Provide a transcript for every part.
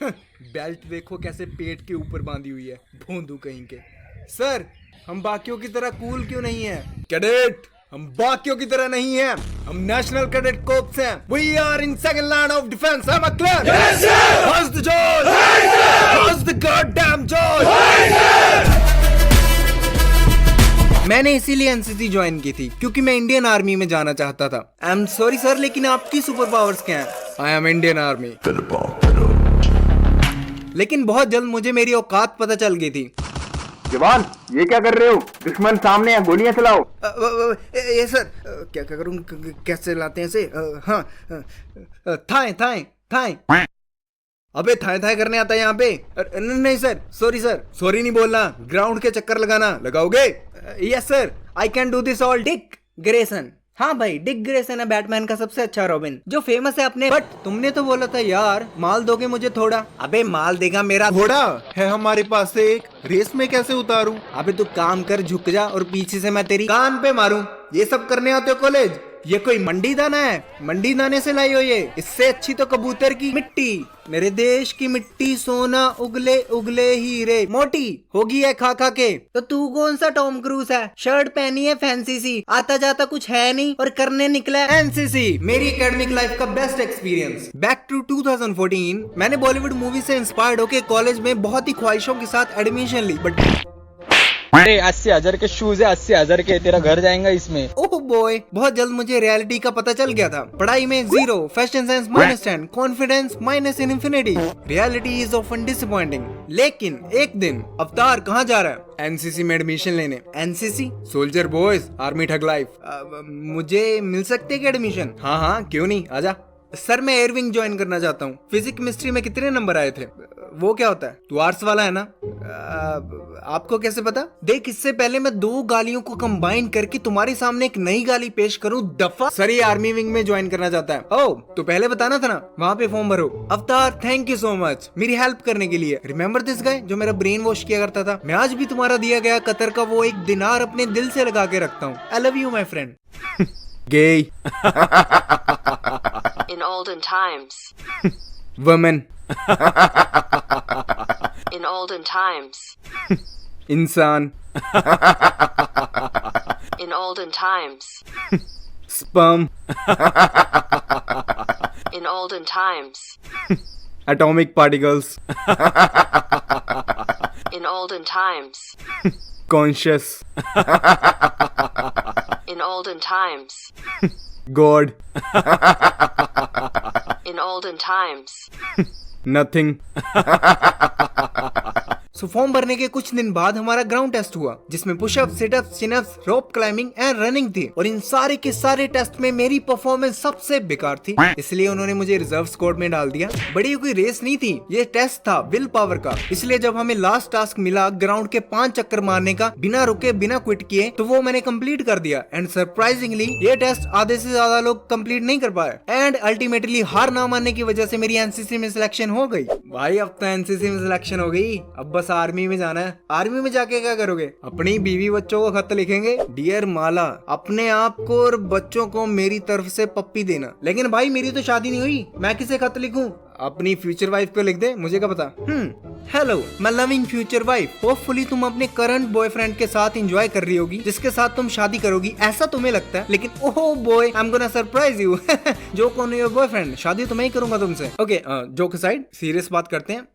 Belt देखो कैसे पेट के ऊपर बांधी हुई है, भोंदू कहीं के। सर, हम बाकियों की तरह कूल क्यों नहीं है? कैडेट, हम बाकियों की तरह नहीं हैं, हम नेशनल कैडेट कोर्प्स हैं। We are in second line of defence. I am clear? Yes sir. How's the जॉर्ज? High sir. How's the goddamn जॉर्ज? High sir. मैंने इसीलिए एनसीसी ज्वाइन की थी क्योंकि मैं इंडियन आर्मी में जाना चाहता था। आई एम सॉरी सर, लेकिन आपकी सुपर पावर्स क्या हैं? I am Indian army. लेकिन बहुत जल्द मुझे मेरी औकात पता चल गई थी। जवान, ये क्या कर रहे हो? दुश्मन सामने है, गोलियां चलाओ। ये सर, क्या करूं? कैसे लाते हैं इसे? हाँ, थाए थाए थाए। अबे थाए थाए करने आता है यहाँ पे? नहीं सर, सॉरी सर। सॉरी नहीं बोलना, ग्राउंड के चक्कर लगाना। लगाओगे? Yes sir, I can do this all. Dick Grayson. हाँ भाई, डिक ग्रेसन है बैटमैन का सबसे अच्छा रॉबिन, जो फेमस है अपने। बट तुमने तो बोला था यार, माल दोगे मुझे थोड़ा। अबे माल देगा मेरा घोड़ा है हमारे पास से एक, रेस में कैसे उतारूं? अबे तू काम कर, झुक जा और पीछे से मैं तेरी कान पे मारूं। ये सब करने आते हो कॉलेज? ये कोई मंडी दाना है? मंडी दाने से लाई हो ये? इससे अच्छी तो कबूतर की मिट्टी। मेरे देश की मिट्टी सोना उगले उगले हीरे मोटी होगी है खा खा के। तो तू कौन सा टॉम क्रूज है? शर्ट पहनी है फैंसी सी, आता जाता कुछ है नहीं और करने निकला है एनसीसी। मेरी एकेडमिक लाइफ का बेस्ट एक्सपीरियंस। बैक टू 2014, मैंने बॉलीवुड मूवी से इंस्पायर्ड होकर कॉलेज में बहुत ही ख्वाहिशों के साथ एडमिशन ली। बट 80,000 के शूज है, 80,000 के, तेरा घर जाएगा इसमें। ओह बॉय, बहुत जल्द मुझे रियलिटी का पता चल गया था। पढ़ाई में 0, fashion sense -10, confidence -infinity। Reality is often disappointing. लेकिन एक दिन अवतार कहाँ जा रहा है? एनसीसी में एडमिशन लेने। NCC? Soldier boys, army thug life. मुझे मिल सकते है एडमिशन? हाँ हाँ, क्यों नहीं, आजा। सर, मैं एयरविंग ज्वाइन करना चाहता हूँ। फिजिक्स केमिस्ट्री में कितने नंबर आए थे? वो क्या होता है? तू आर्ट्स वाला है ना? आपको कैसे पता? देख, इससे पहले मैं 2 गालियों को कंबाइन करके तुम्हारे सामने एक नई गाली पेश करूं, दफा। सर, ये आर्मी विंग में ज्वाइन करना चाहता है। ओह, तो पहले बताना था ना, वहाँ पे फॉर्म भरो। अवतार, थैंक यू सो मच मेरी हेल्प करने के लिए। रिमेम्बर दिस गाय जो मेरा ब्रेन वॉश किया करता था? मैं आज भी तुम्हारा दिया गया कतर का वो 1 दिनार अपने दिल से लगा के रखता हूँ। I love you my friend. Gay. In olden times. Women. In olden times. इंसान. In olden times. Sperm. In olden times. Atomic particles. In olden times. Conscious. In olden times. God. In olden times. Nothing. So form भरने के कुछ दिन बाद हमारा ground test हुआ, जिसमें pushup, situp, chinups, rope climbing and running थी। और इन सारे के सारे टेस्ट में मेरी परफॉर्मेंस सबसे बेकार थी, इसलिए उन्होंने मुझे रिजर्व स्क्वाड में डाल दिया। बड़ी कोई रेस नहीं थी, ये टेस्ट था विल पावर का। इसलिए जब हमें लास्ट टास्क मिला ग्राउंड के 5 चक्कर मारने का, बिना रुके बिना क्विट किए, तो वो मैंने कंप्लीट कर दिया। एंड सरप्राइजिंगली ये टेस्ट आधे से ज्यादा लोग कंप्लीट नहीं कर पाए। एंड अल्टीमेटली हार ना मानने की वजह से मेरी एनसीसी में सिलेक्शन हो गई। भाई, अब तो एनसीसी में सिलेक्शन हो गई, अब बस आर्मी में जाना है। आर्मी में जाके क्या करोगे? अपनी बीवी बच्चों को खत लिखेंगे, डियर माला, अपने आप को और बच्चों को मेरी तरफ से पप्पी देना। लेकिन भाई, मेरी तो शादी नहीं हुई, मैं किसे खत लिखूं? अपनी फ्यूचर वाइफ को लिख दे, मुझे क्या पता। Hello my loving future wife, hopefully तुम अपने करंट बॉयफ्रेंड के साथ एंजॉय कर रही होगी, जिसके साथ तुम शादी करोगी, ऐसा तुम्हें लगता है। लेकिन oh boy, I am gonna surprise you. जो कौन है योर बॉयफ्रेंड? शादी तो मैं ही करूंगा तुमसे। ओके, जोक असाइड, सीरियस बात करते हैं।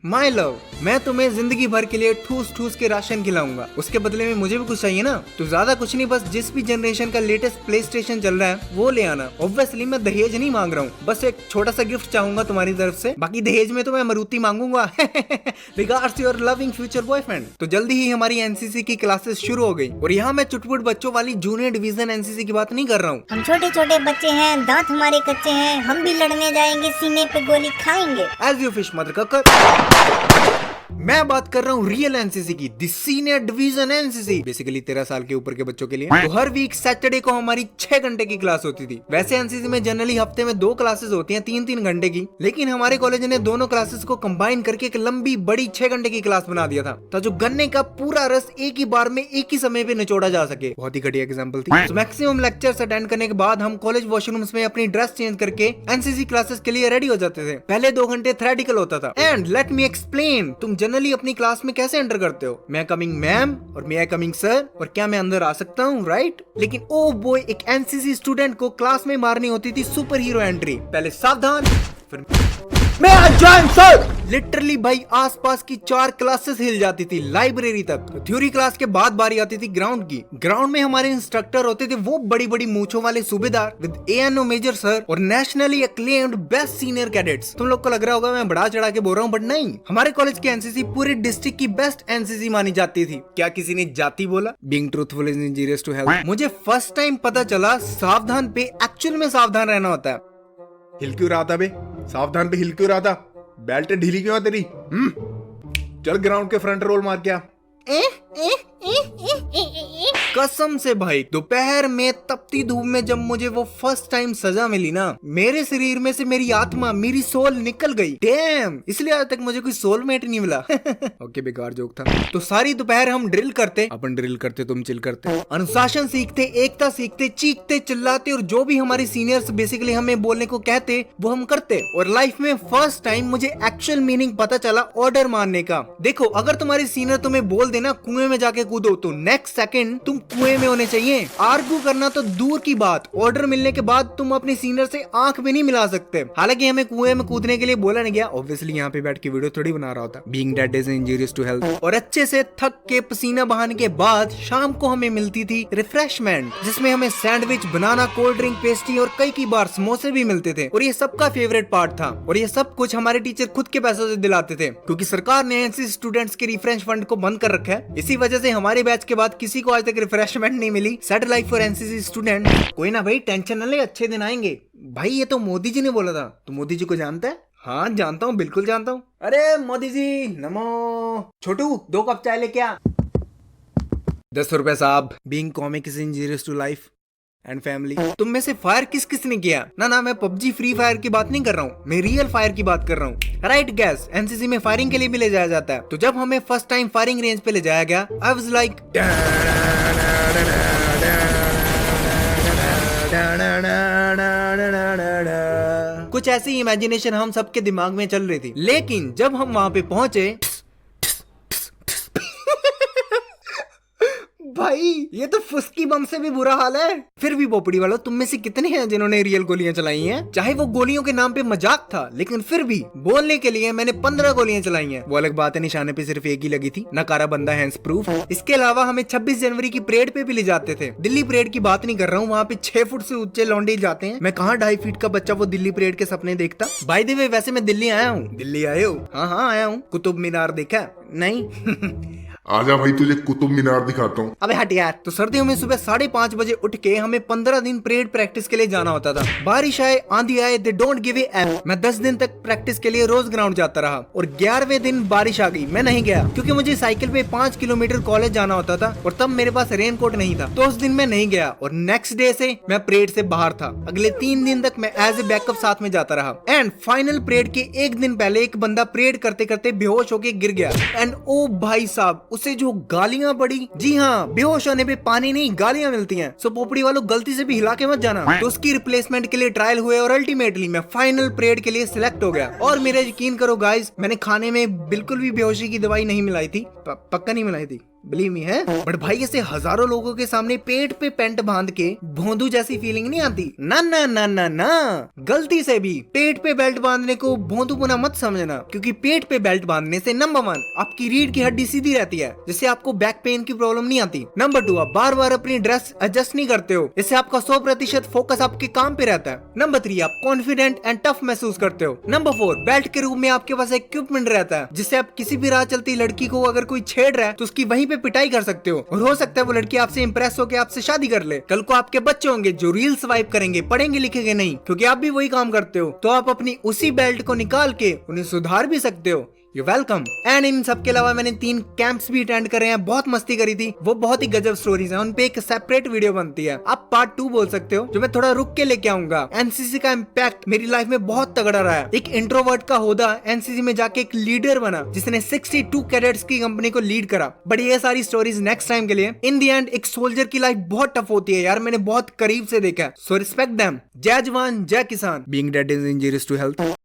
माई लव, मैं तुम्हें जिंदगी भर के लिए ठूस ठूस के राशन खिलाऊंगा, उसके बदले में मुझे भी कुछ चाहिए ना? तो ज्यादा कुछ नहीं, बस जिस भी जनरेशन का लेटेस्ट प्ले स्टेशन चल रहा है वो ले आना। ऑब्वियसली मैं दहेज नहीं मांग रहा हूँ, बस एक छोटा सा गिफ्ट चाहूंगा तुम्हारी तरफ से। बाकी दहेज में तो मैं मारुति मांगूंगा। Regards your loving future boyfriend. तो जल्दी ही हमारी एनसीसी की क्लासेस शुरू हो गई, और यहाँ मैं चुटपुट बच्चों वाली जूनियर डिवीजन एनसीसी की बात नहीं कर रहा हूँ। हम छोटे छोटे बच्चे हैं, दांत हमारे कच्चे हैं, हम भी लड़ने जाएंगे, सीने पे गोली खाएंगे। एज यू फिश मदर ककर। मैं बात कर रहा हूँ रियल एनसीसी की, the senior division NCC, basically 13 साल के ऊपर के बच्चों के लिए। तो हर वीक सैटरडे को हमारी 6 घंटे की क्लास होती थी। वैसे एनसीसी में जनरली हफ्ते में 2 क्लासेस होती हैं 3-3 घंटे की, लेकिन हमारे कॉलेज ने दोनों क्लासेस को कंबाइन करके एक लंबी बड़ी 6 घंटे की क्लास बना दिया था, ताकि गन्ने का पूरा रस एक ही बार में एक ही समय पे निचोड़ा जा सके। बहुत ही घटिया एग्जांपल थी। तो मैक्सिमम लेक्चर्स अटेंड करने के बाद हम कॉलेज वॉशरूम्स में अपनी ड्रेस चेंज करके एनसीसी क्लासेस के लिए रेडी हो जाते थे। पहले 2 घंटे थ्योरेटिकल होता था। एंड लेट मी एक्सप्लेन, तुम जनरली अपनी क्लास में कैसे एंटर करते हो? मैं कमिंग मैम और मैं कमिंग सर, और क्या मैं अंदर आ सकता हूँ, राइट? लेकिन ओ बॉय, एक एनसीसी स्टूडेंट को क्लास में मारनी होती थी सुपर हीरो एंट्री। पहले सावधान, फिर मैं आ जॉइन सर। लिटरली भाई आसपास की 4 क्लासेस हिल जाती थी लाइब्रेरी तक। तो थ्योरी क्लास के बाद बारी आती थी ग्राउंड की। ग्राउंड में हमारे इंस्ट्रक्टर होते थे वो बड़ी बड़ी मूंछों वाले सूबेदार विद एएनओ मेजर सर और nationally acclaimed best senior cadets. तुम लोग को लग रहा होगा मैं बढ़ा चढ़ा के बोल रहा हूँ, बट नहीं, हमारे कॉलेज की एनसीसी पूरे डिस्ट्रिक्ट की बेस्ट एनसीसी मानी जाती थी। क्या किसी ने जाति बोला? Being truthful is injurious to health. मुझे फर्स्ट टाइम पता चला सावधान पे एक्चुअल में सावधान रहना होता है। हिल क्यों रहा था बे? सावधान पे हिल क्यों रहा था? बेल्ट ढीली क्यों है तेरी? चल ग्राउंड के फ्रंट रोल मार क्या। कसम से भाई, दोपहर में तपती धूप में जब मुझे वो फर्स्ट टाइम सजा मिली ना, मेरे शरीर में से मेरी आत्मा, मेरी सोल निकल गई। डैम, इसलिए आज तक मुझे कोई सोलमेट नहीं मिला। ओके, बेकार जोक था। तो सारी दोपहर हम ड्रिल करते, अपन ड्रिल करते, तुम चिल करते, अनुशासन सीखते, एकता सीखते, चीखते चिल्लाते, और जो भी हमारे सीनियर्स बेसिकली हमें बोलने को कहते वो हम करते। और लाइफ में फर्स्ट टाइम मुझे एक्चुअल मीनिंग पता चला ऑर्डर मानने का। देखो, अगर तुम्हारे सीनियर तुम्हें बोल देना कुएं में जाके कूदो, तो नेक्स्ट सेकंड तुम कुएं में होने चाहिए। आर्गू करना तो दूर की बात, ऑर्डर मिलने के बाद तुम अपने सीनियर से आंख भी नहीं मिला सकते। हालांकि हमें कुएं में कूदने के लिए बोला नहीं गया, ऑब्वियसली यहाँ पे बैठ के वीडियो थोड़ी बना रहा होता। Being dead is injurious to health. और अच्छे से थक के पसीना बहाने के बाद शाम को हमें मिलती थी रिफ्रेशमेंट, जिसमें हमें सैंडविच, बनाना, कोल्ड ड्रिंक, पेस्ट्री और कई बार समोसे भी मिलते थे। और ये सबका फेवरेट पार्ट था, और ये सब कुछ हमारे टीचर खुद के पैसों से दिलाते थे, क्योंकि सरकार ने एनसीसी स्टूडेंट्स के रिफ्रेश फंड को बंद कर रखा है। इसी वजह से हमारे बैच के बाद किसी को आज तक रिफ्रेशमेंट नहीं मिली। Sad life for NCC student. कोई ना भाई, टेंशन न ले, अच्छे दिन आएंगे। भाई ये तो मोदी जी ने बोला था। तो मोदी जी को जानता है? हाँ जानता हूँ, बिल्कुल जानता हूँ। अरे मोदी जी नमो। छोटू 2 कप चाय लेके आ। 10 रुपए साहब। Being comic is injurious to life and family. तुम में से फायर किस किस ने किया? ना मैं पबजी फ्री फायर की बात नहीं कर रहा हूँ, मैं रियल फायर की बात कर रहा हूँ। राइट गैस, एनसीसी में फायरिंग के लिए भी ले जाया जाता है। तो जब हमें फर्स्ट टाइम फायरिंग रेंज पे ले जाया गया, आई वाज लाइक कुछ ऐसी इमेजिनेशन हम सबके दिमाग में चल रही थी। लेकिन जब हम वहां पे पहुंचे, भाई ये तो फुस्की बम से भी बुरा हाल है। फिर भी पोपड़ी वालों, तुम में से कितने हैं जिन्होंने रियल गोलियां चलाई हैं? चाहे वो गोलियों के नाम पे मजाक था, लेकिन फिर भी बोलने के लिए मैंने 15 गोलियां चलाई हैं। वो अलग बात है, निशाने पे सिर्फ एक ही लगी थी, नकारा बंदा हैंड्स प्रूफ। इसके अलावा हमें 26 जनवरी की परेड पे भी ले जाते थे। दिल्ली परेड की बात नहीं कर रहा हूँ, वहाँ पे 6 फुट से ऊंचे लौंडे जाते हैं। मैं कहाँ 2.5 फीट का बच्चा वो दिल्ली परेड के सपने देखता। बाय द वे, वैसे मैं दिल्ली आया हूँ। दिल्ली आए हो? हाँ आया हूँ। कुतुब मीनार देखा? नहीं। आजा भाई, तुझे कुतुब मीनार दिखाता हूँ। अबे हट यार। तो सर्दियों में सुबह 5:30 बजे उठ के हमें 15 दिन परेड प्रैक्टिस के लिए जाना होता था। बारिश आए, आंधी आए, they don't give A F. मैं 10 दिन तक प्रैक्टिस के लिए रोज ग्राउंड जाता रहा, और 11वें दिन बारिश आ गई। मैं नहीं गया, क्योंकि मुझे साइकिल पे 5 किलोमीटर कॉलेज जाना होता था, और तब मेरे पास रेनकोट नहीं था। तो उस दिन मैं नहीं गया, और नेक्स्ट डे से मैं परेड से बाहर था। अगले 3 दिन तक मैं एज ए बैकअप साथ में जाता रहा। एंड फाइनल परेड के 1 दिन पहले एक बंदा परेड करते करते बेहोश होके गिर गया। एंड ओ भाई साहब, उसे जो गालियां पड़ी, जी हाँ, बेहोश होने पे पानी नहीं गालियां मिलती हैं। सो पोपड़ी वालों, गलती से भी हिला के मत जाना। तो उसकी रिप्लेसमेंट के लिए ट्रायल हुए, और अल्टीमेटली मैं फाइनल परेड के लिए सिलेक्ट हो गया। और मेरा यकीन करो गाइस, मैंने खाने में बिल्कुल भी बेहोशी की दवाई नहीं मिलाई थी, पक्का नहीं मिलाई थी, बिलीव मी है। बट भाई ऐसे हजारों लोगों के सामने पेट पे पेंट बांध के भोंदू जैसी फीलिंग नहीं आती। ना ना ना ना ना, गलती से भी पेट पे बेल्ट बांधने को भोंदूपना मत समझना, क्योंकि पेट पे बेल्ट बांधने से नंबर 1 आपकी रीढ़ की हड्डी सीधी रहती है, जिससे आपको बैक पेन की प्रॉब्लम नहीं आती। नंबर 2, आप बार बार अपनी ड्रेस एडजस्ट नहीं करते हो, इससे आपका 100% फोकस आपके काम पे रहता है। नंबर 3, आप कॉन्फिडेंट एंड टफ महसूस करते हो। नंबर 4, बेल्ट के रूप में आपके पास इक्विपमेंट रहता है, जिससे आप किसी भी राह चलती लड़की को अगर कोई छेड़ रहा है तो उसकी वहीं पे पिटाई कर सकते हो, और हो सकता है वो लड़की आपसे इंप्रेस होकर आपसे शादी कर ले। कल को आपके बच्चे होंगे जो रील स्वाइप करेंगे, पढ़ेंगे लिखेंगे नहीं, क्योंकि आप भी वही काम करते हो। तो आप अपनी उसी बेल्ट को निकाल के उन्हें सुधार भी सकते हो। You welcome. एंड इन सब के अलावा मैंने 3 कैंप्स भी अटेंड करे हैं, बहुत मस्ती करी थी, वो बहुत ही गजब स्टोरीज हैं, उन पे एक सेपरेट वीडियो बनती है, आप पार्ट 2 बोल सकते हो, जो मैं थोड़ा रुक के लेके आऊंगा। एनसीसी का इम्पैक्ट मेरी लाइफ में बहुत तगड़ा रहा है। एक इंट्रोवर्ट का होदा एनसीसी में जाके एक लीडर बना जिसने 62 कैडेट्स की कंपनी को लीड करा। बट ये सारी स्टोरीज नेक्स्ट टाइम के लिए। इन दी एंड एक सोल्जर की लाइफ बहुत टफ होती है यार, मैंने बहुत करीब से देखा है, सो रिस्पेक्ट देम। जय जवान जय किसान। Being dead is injurious to health.